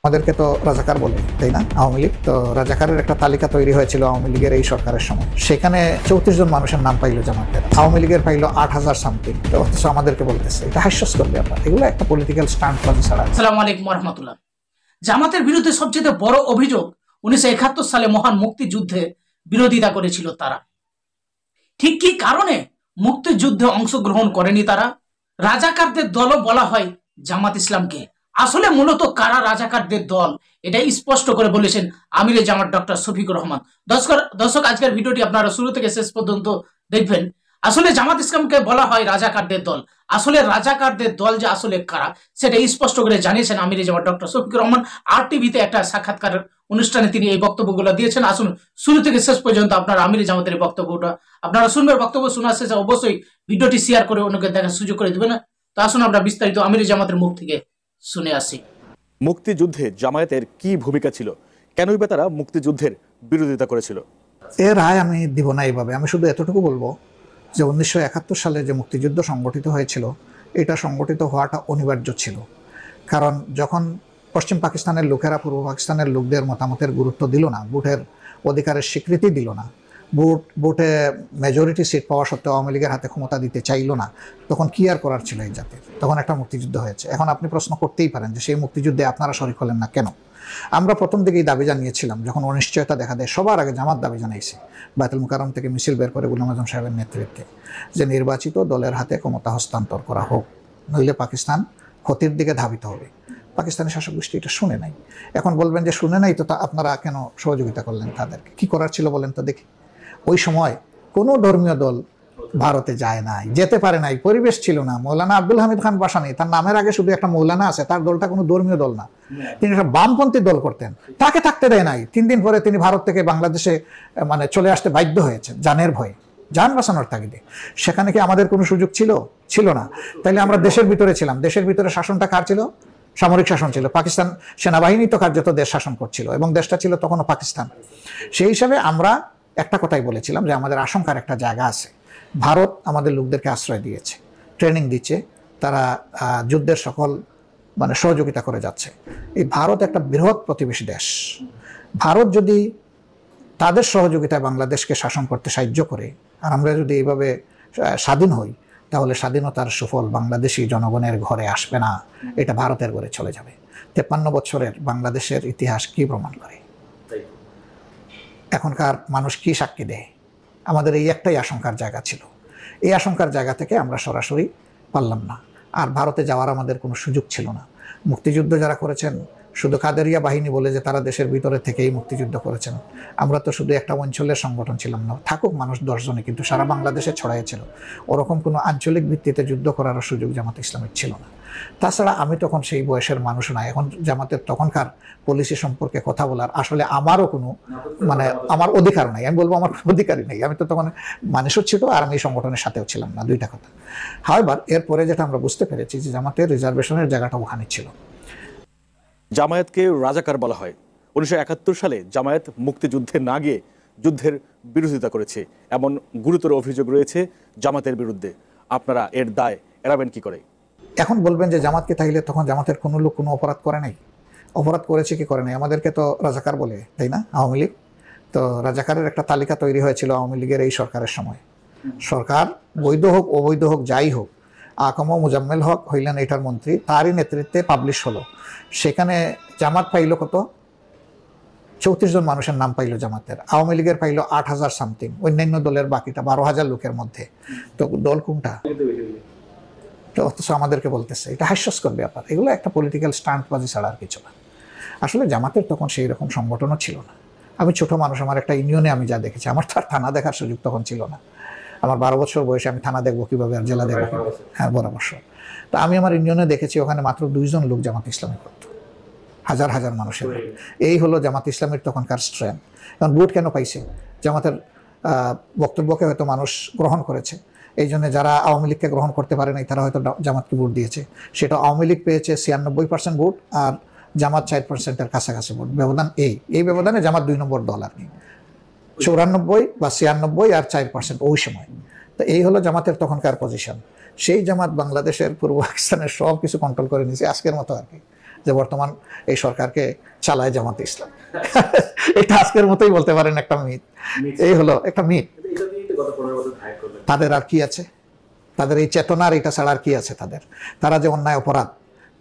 আমাদেরকে তো রাজাকার বলে, তাই না? আওয়ামী লীগ তো রাজাকারের একটা তালিকা তৈরি হয়েছিল আওয়ামী লীগের এই সরকারের সময়। সেখানে 34 জন মানুষের নাম পাইলো জামাতের, আওয়ামী লীগের পাইলো 8000 সামথিং। তো অথচ আমাদেরকে বলতেছে, এটা হাস্যস্কর ব্যাপার। এগুলো একটা পলিটিক্যাল স্টান্টবাজি ছাড়া। আসসালামু আলাইকুম ওয়া রাহমাতুল্লাহ। জামাতের বিরুদ্ধে সবচেয়ে বড় অভিযোগ 1971 সালে মহান মুক্তিযুদ্ধে বিরোধিতা করেছিল তারা। ঠিক কি কারণে মুক্তিযুদ্ধে অংশগ্রহণ করেনি তারা? রাজাকারদের দলও বলা হয় জামাত ইসলামকে। আসলে মূলত কারা রাজাকারদের দল এটা স্পষ্ট করে বলেছেন আমিরে জামাত ডক্টর শফিকুর রহমান। দর্শক আজকের ভিডিওটি আপনারা শুরু থেকে শেষ পর্যন্ত দেখবেন। আসলে জামাত ইসলামকে বলা হয় রাজাকারদের দল। আসলে রাজাকারদের দল যে আসলে কারা সেটা স্পষ্ট করে জানিয়েছেন আমিরে জামাত ডক্টর শফিকুর রহমান। RTV-তে একটা সাক্ষাৎকার অনুষ্ঠানে তিনি এই বক্তব্যগুলো দিয়েছেন। আসুন শুরু থেকে শেষ পর্যন্ত আপনারা আমিরে জামাতের এই বক্তব্যটা আপনারা শুনবেন। বক্তব্য শোনার শেষে অবশ্যই ভিডিওটি শেয়ার করে অন্যকে দেখার সুযোগ করে দিবেন। তো আসুন আমরা বিস্তারিত আমিরে জামাতের মুখ থেকে শুনে আসি। মুক্তিযুদ্ধে জামায়াতের কি ভূমিকা ছিল, কেনই বা তারা মুক্তিযুদ্ধের বিরোধিতা করেছিল? এর রায় আমি দিব না এইভাবে। আমি শুধু এতটুকু বলবো যে 1971 সালে যে মুক্তিযুদ্ধ সংগঠিত হয়েছিল, এটা সংগঠিত হওয়াটা অনিবার্য ছিল। কারণ যখন পশ্চিম পাকিস্তানের লোকেরা পূর্ব পাকিস্তানের লোকদের মতামতের গুরুত্ব দিল না, ভোটের অধিকারের স্বীকৃতি দিল না, ভোটে মেজরিটি সিট পাওয়া সত্ত্বেও আওয়ামী লীগের হাতে ক্ষমতা দিতে চাইল না, তখন কি আর করার ছিল এই জাতির? তখন একটা মুক্তিযুদ্ধ হয়েছে। এখন আপনি প্রশ্ন করতেই পারেন যে সেই মুক্তিযুদ্ধে আপনারা শরিক হলেন না কেন? আমরা প্রথম দিকেই দাবি জানিয়েছিলাম, যখন অনিশ্চয়তা দেখা দেয় সবার আগে জামাত দাবি জানাইছে বায়তুল মুকাররম থেকে মিছিল বের করে গোলাম আজম সাহেবের নেতৃত্বে, যে নির্বাচিত দলের হাতে ক্ষমতা হস্তান্তর করা হোক, নইলে পাকিস্তান ক্ষতির দিকে ধাবিত হবে। পাকিস্তানি শাসক গোষ্ঠী এটা শুনে নাই। এখন বলবেন যে শুনে নাই, তো তা আপনারা কেন সহযোগিতা করলেন তাদেরকে? কি করার ছিল বলেন তো দেখি। ওই সময় কোনো ধর্মীয় দল ভারতে যায় নাই, যেতে পারে নাই, পরিবেশ ছিল না। মৌলানা আব্দুল হামিদ খান বাসানি, তার নামের আগে শুধু একটা মৌলানা আছে, তার দলটা কোনো ধর্মীয় দল না, তিনি একটা বামপন্থী দল করতেন, তাকে থাকতে দেয় নাই। 3 দিন পরে তিনি ভারত থেকে বাংলাদেশে চলে আসতে বাধ্য হয়েছেন জানের ভয়ে, যান বাঁচানোর তাগিদে। সেখানে কি আমাদের কোনো সুযোগ ছিল? ছিল না। তাইলে আমরা দেশের ভিতরে ছিলাম। দেশের ভিতরে শাসনটা কার ছিল? সামরিক শাসন ছিল। পাকিস্তান সেনাবাহিনী তো কার্যত দেশ শাসন করছিল, এবং দেশটা ছিল তখনও পাকিস্তান। সেই হিসাবে আমরা একটা কথাই বলেছিলাম যে আমাদের আশঙ্কার একটা জায়গা আছে। ভারত আমাদের লোকদেরকে আশ্রয় দিয়েছে, ট্রেনিং দিচ্ছে, তারা যুদ্ধের সকল সহযোগিতা করে যাচ্ছে। এই ভারত একটা বৃহৎ প্রতিবেশী দেশ। ভারত যদি তাদের সহযোগিতায় বাংলাদেশকে শাসন করতে সাহায্য করে, আর আমরা যদি এইভাবে স্বাধীন হই, তাহলে স্বাধীনতার সুফল বাংলাদেশি জনগণের ঘরে আসবে না, এটা ভারতের ঘরে চলে যাবে। 53 বছরের বাংলাদেশের ইতিহাস কি প্রমাণ করে? এখনকার মানুষ কি সাক্ষী দেয়? আমাদের এই একটাই আশঙ্কার জায়গা ছিল। এই আশঙ্কার জায়গা থেকে আমরা সরাসরি পারলাম না। আর ভারতে যাওয়ার আমাদের কোনো সুযোগ ছিল না। মুক্তিযুদ্ধ যারা করেছেন, শুধু কাদেরিয়া বাহিনী বলে যে তারা দেশের ভিতরে থেকেই মুক্তিযুদ্ধ করেছেন, আমরা তো শুধু একটা অঞ্চলের সংগঠন ছিলাম না, থাকুক মানুষ 10 জনে, কিন্তু সারা বাংলাদেশে ছড়াইছিল। ওরকম কোনো আঞ্চলিক ভিত্তিতে যুদ্ধ করারও সুযোগ জামাত ইসলামের ছিল না। তাছাড়া আমি তখন সেই বয়সের মানুষ না। এখন জামাতের তখনকার পলিসি সম্পর্কে কথা বলার আসলে আমারও কোনো আমার অধিকার নাই। আমি বলবো আমার অধিকারই নেই। আমি তো তখন মানুষও ছিল, আর আমি এই সংগঠনের সাথেও ছিলাম না, দুইটা কথা। হাওয়ার এরপরে যেটা আমরা বুঝতে পেরেছি যে জামাতের রিজার্ভেশনের জায়গাটা ওখানে ছিল। জামায়াতকে রাজাকার বলা হয়। 1971 সালে জামায়াত মুক্তিযুদ্ধে না গিয়ে যুদ্ধের বিরোধিতা করেছে, এমন গুরুতর অভিযোগ রয়েছে জামাতের বিরুদ্ধে। আপনারা এর দায় এড়াবেন কি করে? এখন বলবেন যে জামাতকে তাইলে তখন জামাতের কোনো লোক কোনো অপরাধ করে নাই। অপরাধ করেছে কি করে নাই? আমাদেরকে তো রাজাকার বলে, তাই না? আওয়ামী লীগ তো রাজাকারের একটা তালিকা তৈরি হয়েছিল আওয়ামী লীগের এই সরকারের সময়। সরকার বৈধ হোক অবৈধ হোক যাই হোক, আকম মুজাম্মেল হক হইলেন এটার মন্ত্রী, তারই নেতৃত্বে পাবলিশ হলো। সেখানে জামাত পাইল কত? 34 জন মানুষের নাম পাইল জামাতের। আওয়ামী লীগের পাইল 8000 সামথিং, অন্যান্য দলের বাকিটা 12,000 লোকের মধ্যে। তো দল কোনটা? তো অথচ আমাদেরকে বলতেছে, এটা হাস্যস্কর ব্যাপার। এগুলো একটা পলিটিক্যাল স্টান্টবাজি ছাড়া আর কিছু না। আসলে জামাতের তখন সেই রকম সংগঠনও ছিল না। আমি ছোট মানুষ, আমার একটা ইউনিয়নে আমি যা দেখেছি, আমার তো আর থানা দেখার সুযোগ তখন ছিল না। আমার 12 বছর বয়সে আমি থানা দেখবো কিভাবে, আর জেলা দেখবো? হ্যাঁ, 12 বছর। তো আমি আমার ইউনিয়নে দেখেছি ওখানে মাত্র 2 জন লোক জামাত ইসলামী করত, হাজার হাজার মানুষের। এই হলো জামাত ইসলামের তখনকার স্ট্রেংথ। কারণ ভোট কেন পাইছে? জামাতের বক্তব্যকে হয়তো মানুষ গ্রহণ করেছে, এই জন্য যারা আওয়ামী লীগকে গ্রহণ করতে পারে নাই তারা হয়তো জামাতকে ভোট দিয়েছে। সেটা আওয়ামী লীগ পেয়েছে 96% ভোট, আর জামাত 4%-এর কাছাকাছি ভোট। ব্যবধান এই ব্যবধানে জামাত 2 নম্বর দল আর কি। 94 বা 96 আর 4% ওই সময়। তো এই হলো জামাতের তখনকার পজিশন। সেই জামাত বাংলাদেশের পূর্ব পাকিস্তানের সব কিছু কন্ট্রোল করে নিয়েছে আজকের মতো আর কি। যে বর্তমান এই সরকারকে চালায় জামাতে ইসলাম। এটা আজকের মতোই বলতে পারেন একটা মিথ, এই হলো একটা মিথ। তাদের আর কি আছে? তাদের এই চেতনার এটা ছাড়া আর কি আছে তাদের? তারা যে অন্যায় অপরাধ,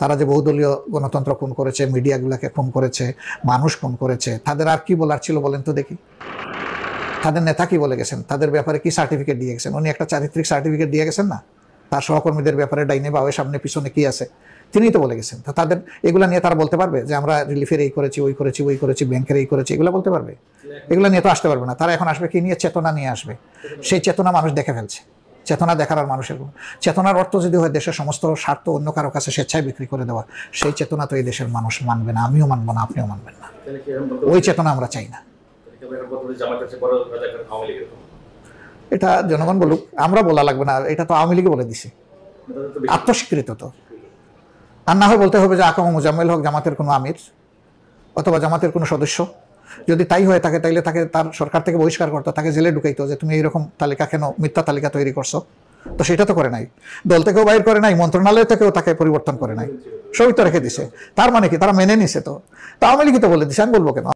তারা যে বহুদলীয় গণতন্ত্র খুন করেছে, মিডিয়াগুলোকে খুন করেছে, মানুষ খুন করেছে, তাদের আর কি বলার ছিল বলেন তো দেখি? তাদের নেতা কি বলে গেছেন? তাদের ব্যাপারে কি সার্টিফিকেট দিয়ে গেছেন? উনি একটা চারিত্রিক সার্টিফিকেট দিয়ে গেছেন না? তার সহকর্মীদের ব্যাপারে ডাইনে বাওয়ে সামনে পিছনে কি আছে তিনিই তো বলে গেছেন। তো তাদের এগুলা নিয়ে তারা বলতে পারবে যে আমরা রিলিফের এই করেছি, ওই করেছি, ওই করেছি, ব্যাংকের এই করেছি, এগুলো বলতে পারবে? এগুলো নিয়ে তো আসতে পারবে না। তারা এখন আসবে কি নিয়ে? চেতনা নিয়ে আসবে। সেই চেতনা মানুষ দেখে ফেলছে। চেতনা দেখার আর মানুষের চেতনার অর্থ যদি হয় দেশের সমস্ত স্বার্থ অন্য কারো কাছে স্বেচ্ছায় বিক্রি করে দেওয়া, সেই চেতনা তো এই দেশের মানুষ মানবে না, আমিও মানবো না, আপনিও মানবেন না। ওই চেতনা আমরা চাই না। এটা জনগণ বলুক, আমরা বলা লাগবে না, এটা তো আওয়ামী লীগে বলে দিছে, আত্মস্বীকৃত তো। আর না হয় বলতে হবে যে আকাম মোজাম্মেল হক জামাতের কোনো আমির অথবা জামাতের কোনো সদস্য, যদি তাই হয়ে থাকে তাইলে তাকে তার সরকার থেকে বহিষ্কার করতো, তাকে জেলে ঢুকাইতো যে তুমি এইরকম তালিকা কেন, মিথ্যা তালিকা তৈরি করছো। তো সেটা তো করে নাই, দল থেকেও বাইর করে নাই, মন্ত্রণালয় থেকেও তাকে পরিবর্তন করে নাই, সবই তো রেখে দিছে। তার মানে কি? তারা মেনে নিছে তো। আওয়ামী লীগই তো বলে দিছে, আমি বলবো কেন?